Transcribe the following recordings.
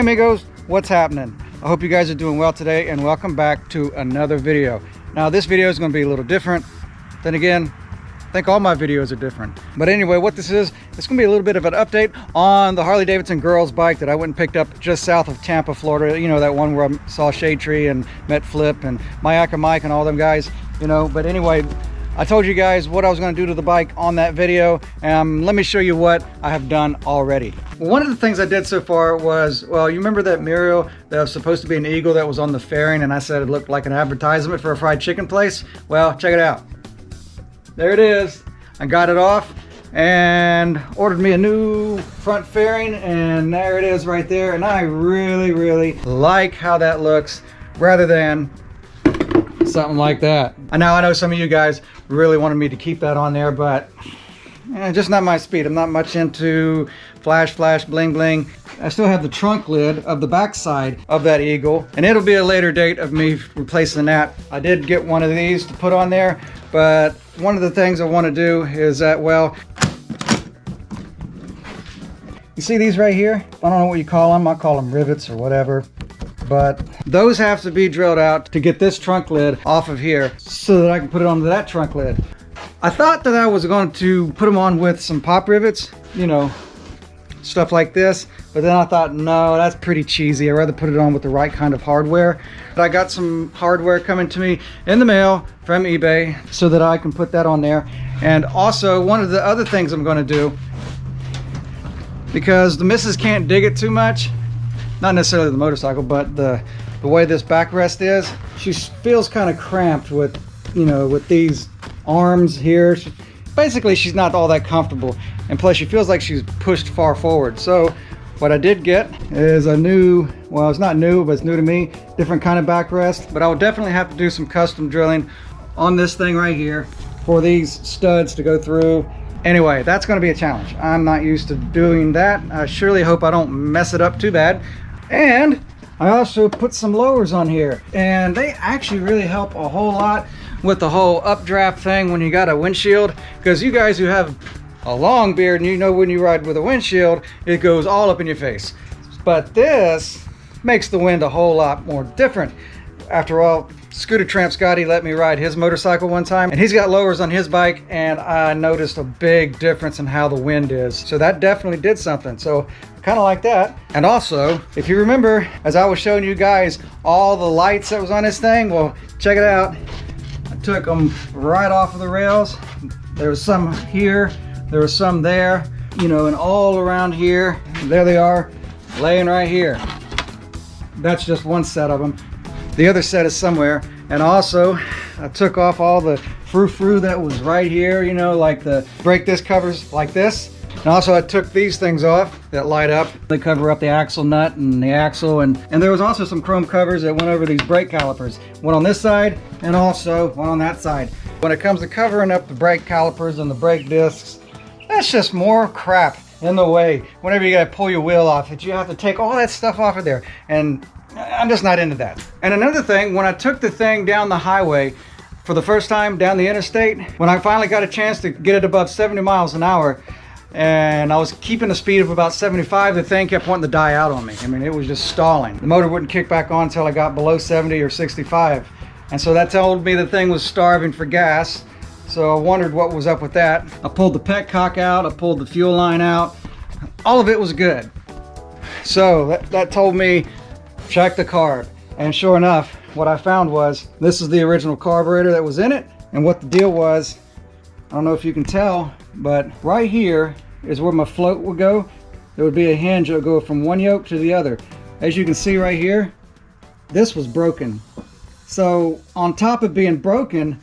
amigos, what's happening? I hope you guys are doing well today, and welcome back to another video. Now this video is going to be a little different. Then again, I think all my videos are different. But anyway, what this is, it's going to be a little bit of an update on the Harley Davidson girls bike that I went and picked up just south of Tampa, Florida. You know, that one where I saw Shade Tree and met Flip and Mayaka Mike and all them guys, you know. But anyway, I told you guys what I was going to do to the bike on that video. Let me show you what I have done already. Well, one of the things I did so far was, well, you remember that mural that was supposed to be an eagle that was on the fairing, and I said it looked like an advertisement for a fried chicken place? Well, check it out. There it is. I got it off and ordered me a new front fairing, and there it is right there. And I really like how that looks rather than something like that. And now I know some of you guys really wanted me to keep that on there, but just not my speed. I'm not much into flash bling bling. I still have the trunk lid of the back side of that eagle, and it'll be a later date of me replacing that. I did get one of these to put on there, but one of the things I want to do is that, well, you see these right here? I don't know what you call them. I call them rivets or whatever. But those have to be drilled out to get this trunk lid off of here so that I can put it onto that trunk lid. I thought that I was going to put them on with some pop rivets, you know, stuff like this. But then I thought, no, that's pretty cheesy. I'd rather put it on with the right kind of hardware. But I got some hardware coming to me in the mail from eBay so that I can put that on there. And also, one of the other things I'm going to do, because the missus can't dig it too much, not necessarily the motorcycle, but the way this backrest is, she feels kind of cramped with, you know, with these arms here. Basically, she's not all that comfortable, and plus she feels like she's pushed far forward. So what I did get is a new, well, it's not new, but it's new to me, different kind of backrest. But I will definitely have to do some custom drilling on this thing right here for these studs to go through. Anyway, that's going to be a challenge. I'm not used to doing that. I surely hope I don't mess it up too bad. And I also put some lowers on here, and they actually really help a whole lot with the whole updraft thing when you got a windshield, because you guys who have a long beard, and you know when you ride with a windshield, it goes all up in your face. But this makes the wind a whole lot more different. After all, Scooter Tramp Scotty let me ride his motorcycle one time, and he's got lowers on his bike, and I noticed a big difference in how the wind is. So that definitely did something. So kind of like that. And also, if you remember, as I was showing you guys all the lights that was on this thing, well, check it out. I took them right off of the rails. There was some here, there was some there, you know, and all around here. There they are, laying right here. That's just one set of them. The other set is somewhere. And also, I took off all the frou-frou that was right here, you know, like the brake disc covers like this. And also I took these things off that light up. They cover up the axle nut and the axle. And there was also some chrome covers that went over these brake calipers. One on this side and also one on that side. When it comes to covering up the brake calipers and the brake discs, that's just more crap in the way. Whenever you gotta pull your wheel off, that you have to take all that stuff off of there. And I'm just not into that. And another thing, when I took the thing down the highway for the first time down the interstate, when I finally got a chance to get it above 70 miles an hour, and I was keeping a speed of about 75, the thing kept wanting to die out on me. I mean, it was just stalling. The motor wouldn't kick back on until I got below 70 or 65. And so that told me the thing was starving for gas. So I wondered what was up with that. I pulled the petcock out, I pulled the fuel line out. All of it was good. So that told me, check the carb. And sure enough, what I found was, this is the original carburetor that was in it. And what the deal was, I don't know if you can tell, but right here is where my float would go. There would be a hinge that would go from one yoke to the other. As you can see right here, this was broken. So on top of being broken,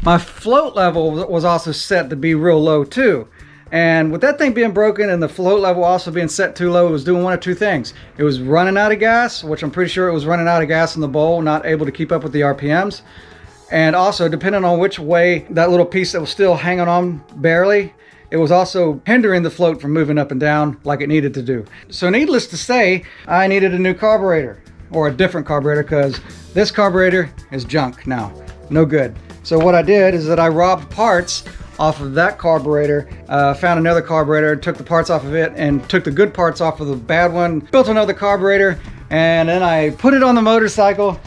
my float level was also set to be real low too. And with that thing being broken and the float level also being set too low, it was doing one of two things. It was running out of gas, which I'm pretty sure it was running out of gas in the bowl, not able to keep up with the RPMs. And also, depending on which way that little piece that was still hanging on barely, it was also hindering the float from moving up and down like it needed to do. So needless to say, I needed a new carburetor, or a different carburetor, because this carburetor is junk now, no good. So what I did is that I robbed parts off of that carburetor, found another carburetor, took the parts off of it and took the good parts off of the bad one, built another carburetor, and then I put it on the motorcycle,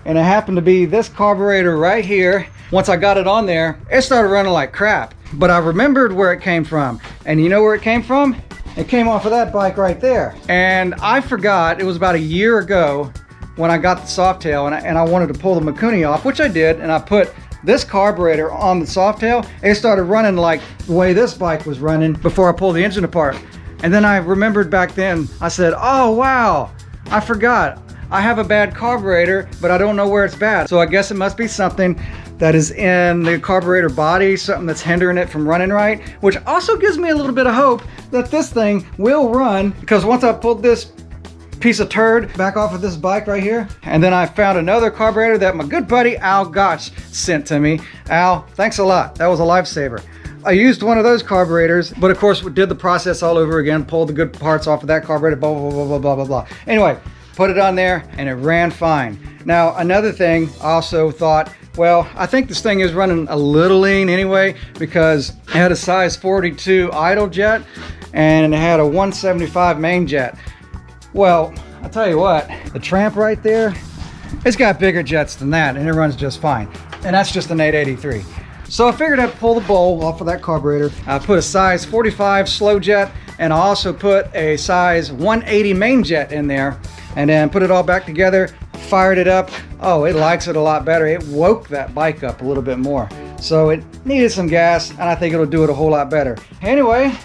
and it happened to be this carburetor right here. Once I got it on there, it started running like crap, but I remembered where it came from. And you know where it came from? It came off of that bike right there. And I forgot, it was about a year ago when I got the Softail, and I wanted to pull the Mikuni off, which I did, and I put this carburetor on the Softail. It started running like the way this bike was running before I pulled the engine apart. And then I remembered back then, I said, oh wow, I forgot. I have a bad carburetor, but I don't know where it's bad. So I guess it must be something that is in the carburetor body, something that's hindering it from running right, which also gives me a little bit of hope that this thing will run, because once I pulled this piece of turd back off of this bike right here, and then I found another carburetor that my good buddy Al Gotch sent to me. Al, thanks a lot. That was a lifesaver. I used one of those carburetors, but of course we did the process all over again, pulled the good parts off of that carburetor, blah, blah, blah, blah, blah, blah, blah. Anyway, put it on there and it ran fine. Now, another thing, I also thought, well, I think this thing is running a little lean anyway, because it had a size 42 idle jet and it had a 175 main jet. Well, I'll tell you what, the Tramp right there, it's got bigger jets than that and it runs just fine. And that's just an 883. So I figured I'd pull the bowl off of that carburetor. I put a size 45 slow jet, and I also put a size 180 main jet in there, and then put it all back together, fired it up. Oh, it likes it a lot better. It woke that bike up a little bit more. So it needed some gas, and I think it'll do it a whole lot better. Anyway,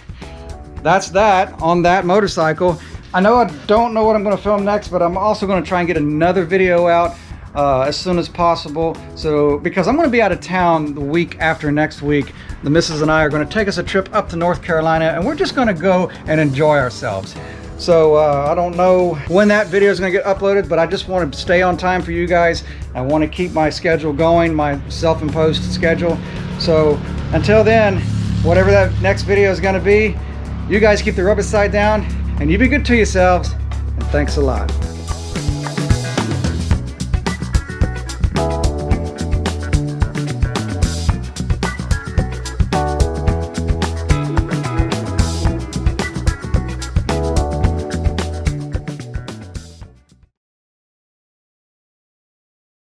that's that on that motorcycle. I know I don't know what I'm going to film next, but I'm also going to try and get another video out as soon as possible. So, because I'm going to be out of town the week after next week, the missus and I are going to take us a trip up to North Carolina, and we're just going to go and enjoy ourselves. So I don't know when that video is going to get uploaded, but I just want to stay on time for you guys. I want to keep my schedule going, my self-imposed schedule. So until then, whatever that next video is going to be, you guys keep the rubber side down, and you be good to yourselves, and thanks a lot.